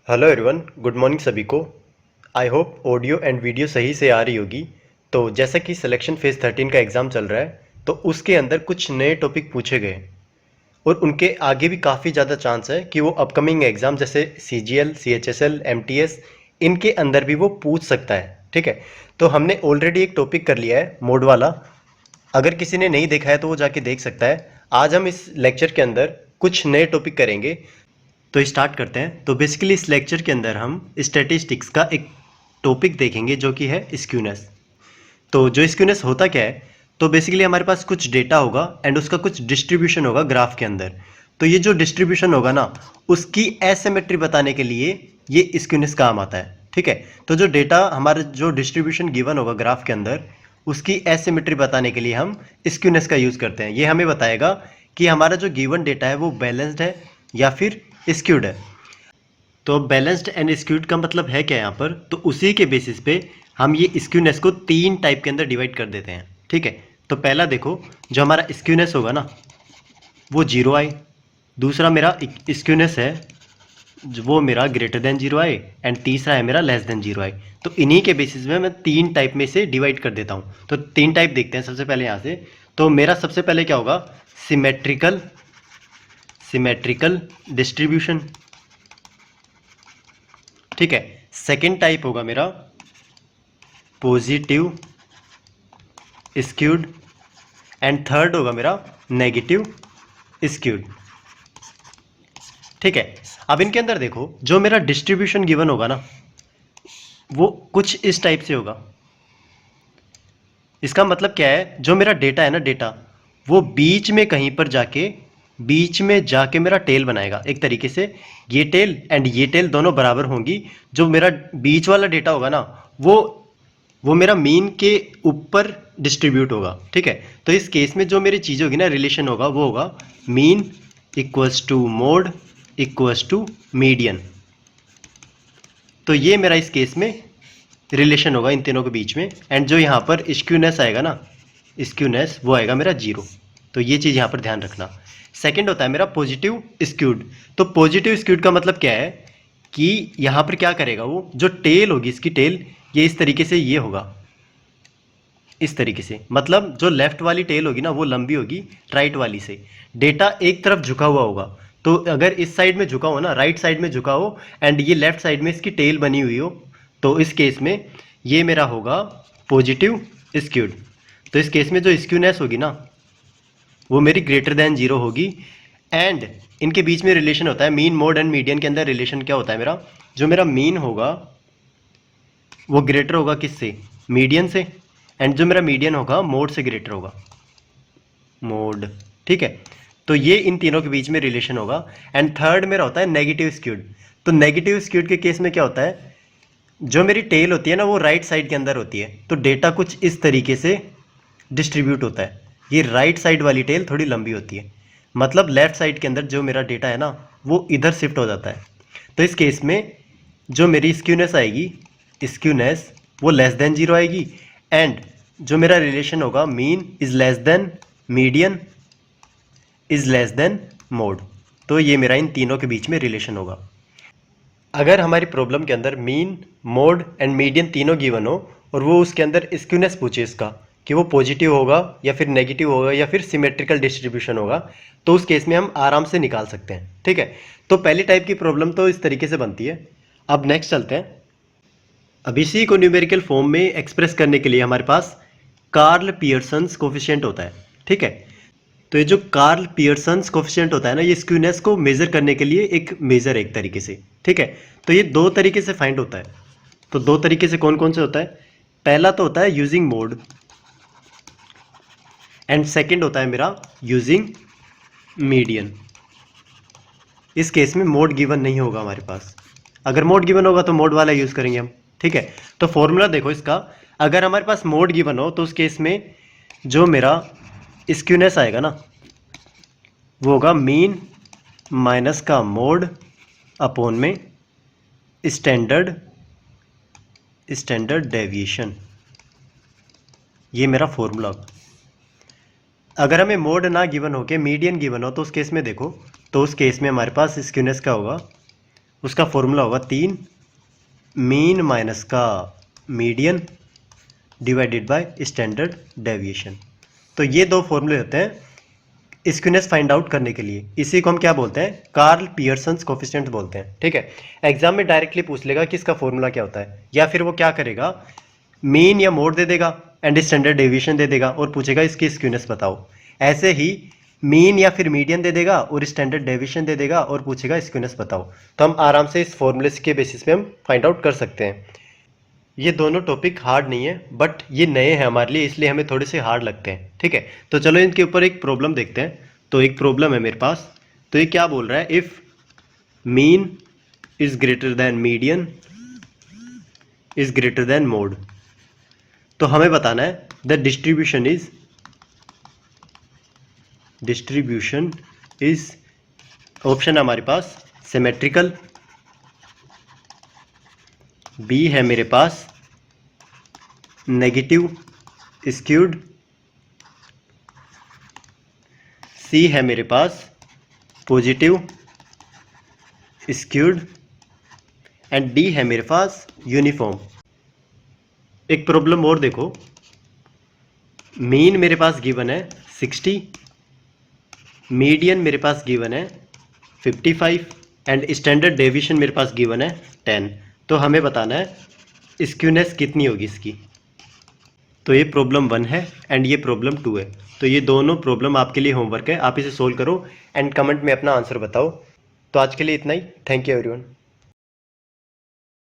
Hello everyone, good morning सभी को। I hope audio and video सही से आ रही होगी। तो जैसा कि सिलेक्शन फेज़ 13 का एग्ज़ाम चल रहा है, तो उसके अंदर कुछ नए टॉपिक पूछे गए और उनके आगे भी काफ़ी ज़्यादा चांस है कि वो अपकमिंग एग्ज़ाम जैसे CGL, CHSL, MTS इनके अंदर भी वो पूछ सकता है। ठीक है, तो हमने ऑलरेडी एक टॉपिक कर लिया है मोड वाला। अगर किसी ने नहीं देखा है तो वो जाके देख सकता है। आज हम इस लेक्चर के अंदर कुछ नए टॉपिक करेंगे, तो स्टार्ट करते हैं। तो बेसिकली इस लेक्चर के अंदर हम स्टैटिस्टिक्स का एक टॉपिक देखेंगे जो कि है स्क्यूनेस। तो जो स्क्यूनेस होता क्या है, तो बेसिकली हमारे पास कुछ डेटा होगा एंड उसका कुछ डिस्ट्रीब्यूशन होगा ग्राफ के अंदर। तो ये जो डिस्ट्रीब्यूशन होगा ना, उसकी एसिमेट्री बताने के लिए ये स्क्यूनेस काम आता है। ठीक है, तो जो डेटा हमारा जो डिस्ट्रीब्यूशन गिवन होगा ग्राफ के अंदर, उसकी एसिमेट्री बताने के लिए हम स्क्यूनेस का यूज़ करते हैं। ये हमें बताएगा कि हमारा जो गिवन डेटा है वो बैलेंस्ड है या फिर स्क्यूड है। तो बैलेंस्ड एंड स्क्यूड का मतलब है क्या यहाँ पर, तो उसी के बेसिस पे हम ये स्क्यूनेस को 3 टाइप के अंदर डिवाइड कर देते हैं। ठीक है, तो पहला देखो, जो हमारा स्क्यूनेस होगा ना वो 0 आए। दूसरा मेरा स्क्यूनेस है वो मेरा ग्रेटर देन 0 आए एंड तीसरा है मेरा लेस देन 0 आए। तो इन्हीं के बेसिस में मैं 3 टाइप में से डिवाइड कर देता हूँ। तो 3 टाइप देखते हैं सबसे पहले यहाँ से। तो मेरा सबसे पहले क्या होगा, सिमेट्रिकल सिमेट्रिकल डिस्ट्रीब्यूशन। ठीक है, सेकेंड टाइप होगा मेरा पॉजिटिव स्क्यूड एंड थर्ड होगा मेरा नेगेटिव स्क्यूड। ठीक है, अब इनके अंदर देखो, जो मेरा डिस्ट्रीब्यूशन गिवन होगा ना वो कुछ इस टाइप से होगा। इसका मतलब क्या है, जो मेरा डेटा है ना, डेटा वो बीच में जाके मेरा टेल बनाएगा एक तरीके से। ये टेल एंड ये टेल दोनों बराबर होंगी। जो मेरा बीच वाला डेटा होगा ना वो मेरा मीन के ऊपर डिस्ट्रीब्यूट होगा। ठीक है, तो इस केस में जो मेरी चीज़ होगी ना, रिलेशन होगा, वो होगा mean equals to mode equals to median. तो ये मेरा इस केस में रिलेशन होगा इन तीनों के बीच में। एंड जो यहाँ पर स्क्यूनेस आएगा ना, स्क्यूनेस वो आएगा मेरा 0। तो ये चीज़ यहाँ पर ध्यान रखना। सेकंड होता है मेरा पॉजिटिव स्क्यूड। तो पॉजिटिव स्क्यूड का मतलब क्या है कि यहाँ पर क्या करेगा, वो जो टेल होगी, इसकी टेल ये इस तरीके से ये होगा, इस तरीके से। मतलब जो लेफ्ट वाली टेल होगी ना वो लंबी होगी राइट वाली से। डेटा एक तरफ झुका हुआ होगा, तो अगर इस साइड में झुका हो ना, राइट साइड में झुका हो एंड ये लेफ्ट साइड में इसकी टेल बनी हुई हो, तो इस केस में ये मेरा होगा पॉजिटिव स्क्यूड। तो इस केस में जो स्क्यूनेस होगी ना वो मेरी ग्रेटर देन 0 होगी। एंड इनके बीच में रिलेशन होता है मीन मोड एंड मीडियन के अंदर रिलेशन क्या होता है मेरा, जो मेरा मीन होगा वो ग्रेटर होगा किससे, मीडियन से। एंड जो मेरा मीडियन होगा मोड से ग्रेटर होगा, मोड। ठीक है, तो ये इन तीनों के बीच में रिलेशन होगा। एंड थर्ड मेरा होता है नेगेटिव स्क्यूड। तो नेगेटिव स्क्यूड के केस में क्या होता है, जो मेरी टेल होती है ना वो राइट साइड के अंदर होती है, तो डेटा कुछ इस तरीके से डिस्ट्रीब्यूट होता है। ये राइट साइड वाली टेल थोड़ी लंबी होती है, मतलब लेफ्ट साइड के अंदर जो मेरा डेटा है ना वो इधर शिफ्ट हो जाता है। तो इस केस में जो मेरी स्क्यूनेस आएगी, स्क्यूनेस वो लेस देन 0 आएगी। एंड जो मेरा रिलेशन होगा mean is less than median is less than mode. तो ये मेरा इन तीनों के बीच में रिलेशन होगा। अगर हमारी प्रॉब्लम के अंदर मीन मोड एंड मीडियन तीनों गिवन हो और वो उसके अंदर स्क्यूनेस पूछे इसका कि वो पॉजिटिव होगा या फिर नेगेटिव होगा या फिर सिमेट्रिकल डिस्ट्रीब्यूशन होगा, तो उस केस में हम आराम से निकाल सकते हैं। ठीक है, तो पहली टाइप की प्रॉब्लम तो इस तरीके से बनती है। अब नेक्स्ट चलते हैं। अब इसी को न्यूमेरिकल फॉर्म में एक्सप्रेस करने के लिए हमारे पास कार्ल पियर्सन्स कोफिशिएंट होता है। ठीक है, तो ये जो कार्ल पियर्सन्स कोफिशिएंट होता है ना, ये स्क्यूनेस को मेजर करने के लिए एक मेजर है एक तरीके से। ठीक है, तो ये 2 तरीके से फाइंड होता है। तो 2 तरीके से कौन कौन से होता है, पहला तो होता है यूजिंग मोड एंड सेकंड होता है मेरा यूजिंग मीडियन। इस केस में मोड गिवन नहीं होगा हमारे पास। अगर मोड गिवन होगा तो मोड वाला यूज़ करेंगे हम। ठीक है, तो फॉर्मूला देखो इसका, अगर हमारे पास मोड गिवन हो तो उस केस में जो मेरा स्क्यूनेस आएगा ना वो होगा मीन माइनस का मोड अपॉन में स्टैंडर्ड डेविएशन। ये मेरा फॉर्मूला होगा। अगर हमें मोड ना गिवन हो के मीडियन गिवन हो तो उस केस में देखो, तो उस केस में हमारे पास स्क्यूनेस का होगा उसका फॉर्मूला होगा 3 मीन माइनस का median divided by standard deviation. तो ये दो फॉर्मूले होते हैं स्क्यूनेस फाइंड आउट करने के लिए। इसी को हम क्या बोलते हैं, कार्ल पियर्सन्स कोफिशिएंट बोलते हैं। ठीक है, एग्जाम में डायरेक्टली पूछ लेगा कि इसका फॉर्मूला क्या होता है, या फिर वो क्या करेगा, मीन या मोड दे देगा एंड स्टैंडर्ड डेविएशन दे देगा और पूछेगा इसकी स्क्यूनेस बताओ। ऐसे ही मीन या फिर मीडियन दे देगा और स्टैंडर्ड डेविएशन दे देगा और पूछेगा स्क्यूनेस बताओ। तो हम आराम से इस फॉर्मूले के बेसिस पे हम फाइंड आउट कर सकते हैं। ये दोनों टॉपिक हार्ड नहीं है, बट ये नए हैं हमारे लिए, इसलिए हमें थोड़े से हार्ड लगते हैं। ठीक है, तो चलो इनके ऊपर एक प्रॉब्लम देखते हैं। तो एक प्रॉब्लम है मेरे पास, तो ये क्या बोल रहा है, if mean is greater than median is greater than mode. तो हमें बताना है द डिस्ट्रीब्यूशन इज ऑप्शन है हमारे पास सिमेट्रिकल, बी है मेरे पास नेगेटिव स्क्यूड, सी है मेरे पास पॉजिटिव स्क्यूड एंड डी है मेरे पास यूनिफॉर्म। एक प्रॉब्लम और देखो, मीन मेरे पास गिवन है 60, मीडियन मेरे पास गिवन है 55 एंड स्टैंडर्ड डेविएशन मेरे पास गिवन है 10। तो हमें बताना है स्क्यूनेस कितनी होगी इसकी। तो ये प्रॉब्लम 1 है एंड ये प्रॉब्लम 2 है। तो ये दोनों प्रॉब्लम आपके लिए होमवर्क है, आप इसे सोल्व करो एंड कमेंट में अपना आंसर बताओ। तो आज के लिए इतना ही, थैंक यू एवरीवन।